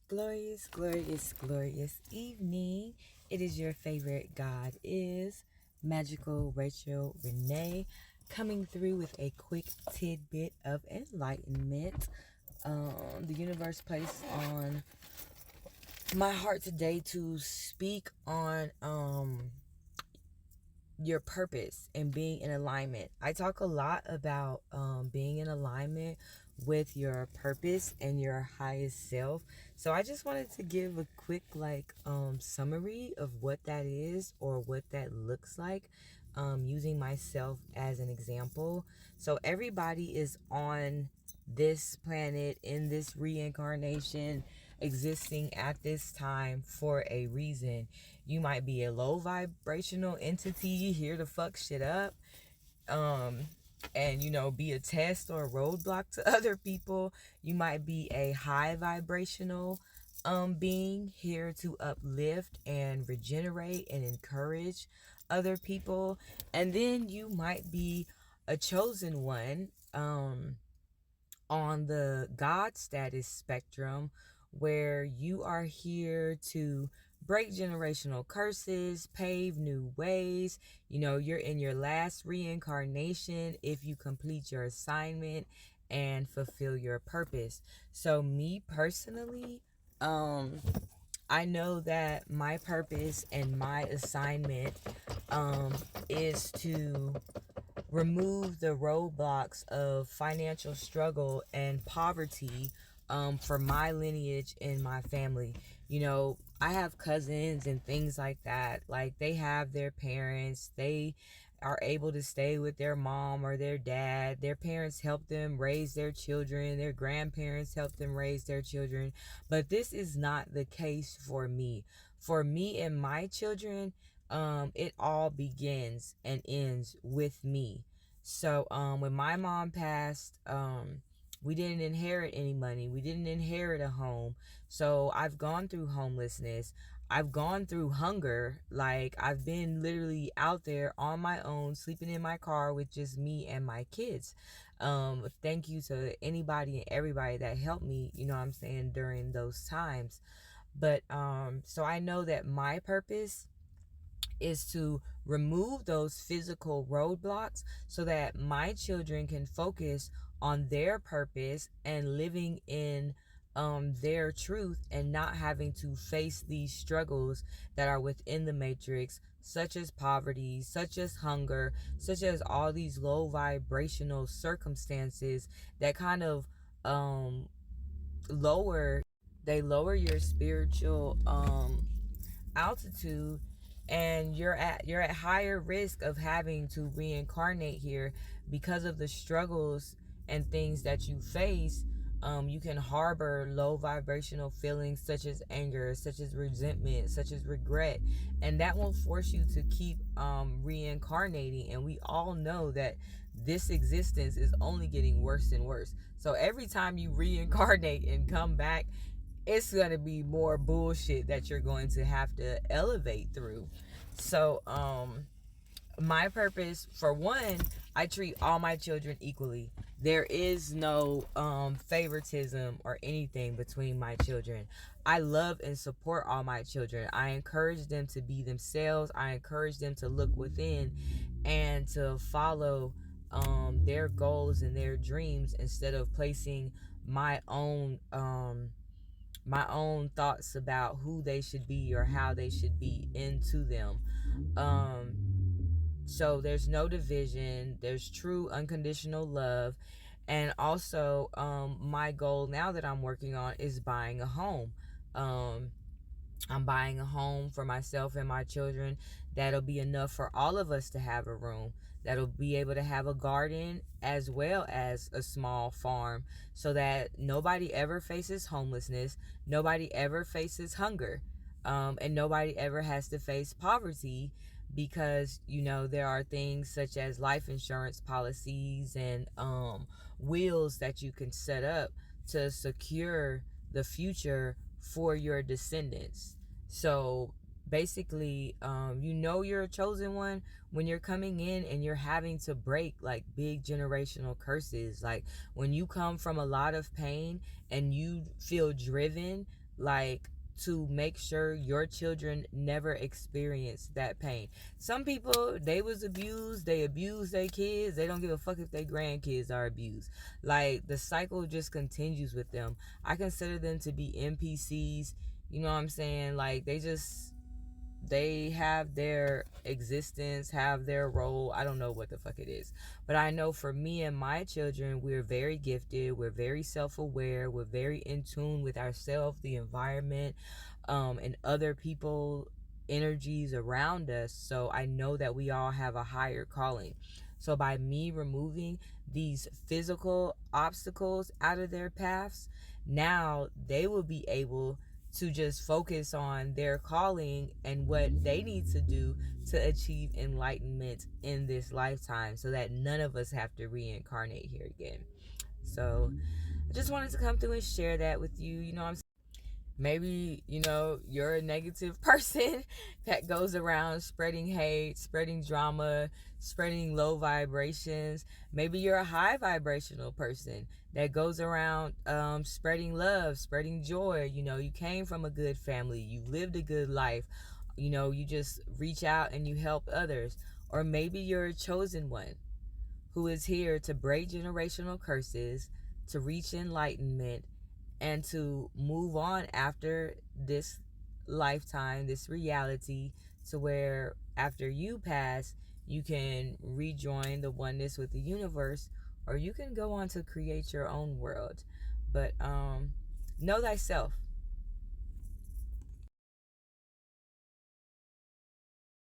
Glorious, glorious, glorious evening. It is your favorite God is Magical Rachel Renee coming through with a quick tidbit of enlightenment. The universe placed on my heart today to speak on your purpose and being in alignment. I talk a lot about being in alignment with your purpose and your highest self. So I just wanted to give a quick summary of what that is or what that looks like, using myself as an example. So everybody is on this planet in this reincarnation existing at this time for a reason. You might be a low vibrational entity here to fuck shit up, um, and be a test or a roadblock to other people. You might be a high vibrational being here to uplift and regenerate and encourage other people. And then you might be a chosen one on the God status spectrum, where you are here to break generational curses, pave new ways. You're in your last reincarnation if you complete your assignment and fulfill your purpose. So, me personally, I know that my purpose and my assignment is to remove the roadblocks of financial struggle and poverty for my lineage and my family. I have cousins and things like that. Like, they have their parents, they are able to stay with their mom or their dad. Their parents help them raise their children, their grandparents help them raise their children. But this is not the case for me. For me and my children, it all begins and ends with me. So when my mom passed, we didn't inherit any money. We didn't inherit a home. So I've gone through homelessness. I've gone through hunger. Like, I've been literally out there on my own, sleeping in my car with just me and my kids. Thank you to anybody and everybody that helped me, you know what I'm saying, during those times. But so I know that my purpose is to remove those physical roadblocks so that my children can focus on their purpose and living in their truth, and not having to face these struggles that are within the matrix, such as poverty, such as hunger, such as all these low vibrational circumstances that kind of lower lower your spiritual altitude, and you're at higher risk of having to reincarnate here because of the struggles and things that you face. You can harbor low vibrational feelings such as anger, such as resentment, such as regret, and that will force you to keep reincarnating. And we all know that this existence is only getting worse and worse. So every time you reincarnate and come back, it's going to be more bullshit that you're going to have to elevate through. So, my purpose, for one, I treat all my children equally. There is no favoritism or anything between my children. I love and support all my children. I encourage them to be themselves. I encourage them to look within and to follow their goals and their dreams, instead of placing my own thoughts about who they should be or how they should be into them. Um, so there's no division, there's true unconditional love. And also, my goal now that I'm working on is buying a home. Um, I'm buying a home for myself and my children that'll be enough for all of us to have a room, that'll be able to have a garden as well as a small farm, so that nobody ever faces homelessness, nobody ever faces hunger, and nobody ever has to face poverty, because there are things such as life insurance policies and wills that you can set up to secure the future for your descendants. So basically, you're a chosen one when you're coming in and you're having to break like big generational curses. Like, when you come from a lot of pain and you feel driven like to make sure your children never experience that pain. Some people, they was abused, they abuse their kids, they don't give a fuck if their grandkids are abused. Like, the cycle just continues with them. I consider them to be NPCs. You know what I'm saying? Like, they have their existence, have their role. I don't know what the fuck it is. But I know for me and my children, we're very gifted, we're very self-aware, we're very in tune with ourselves, the environment, and other people energies around us. So I know that we all have a higher calling. So by me removing these physical obstacles out of their paths, now they will be able to just focus on their calling and what they need to do to achieve enlightenment in this lifetime, so that none of us have to reincarnate here again. So I just wanted to come through and share that with you. You know what I'm saying? Maybe, you're a negative person that goes around spreading hate, spreading drama, spreading low vibrations. Maybe you're a high vibrational person that goes around spreading love, spreading joy. You came from a good family, you lived a good life. You just reach out and you help others. Or maybe you're a chosen one who is here to break generational curses, to reach enlightenment, and to move on after this lifetime, this reality, to where after you pass, you can rejoin the oneness with the universe, or you can go on to create your own world. But know thyself.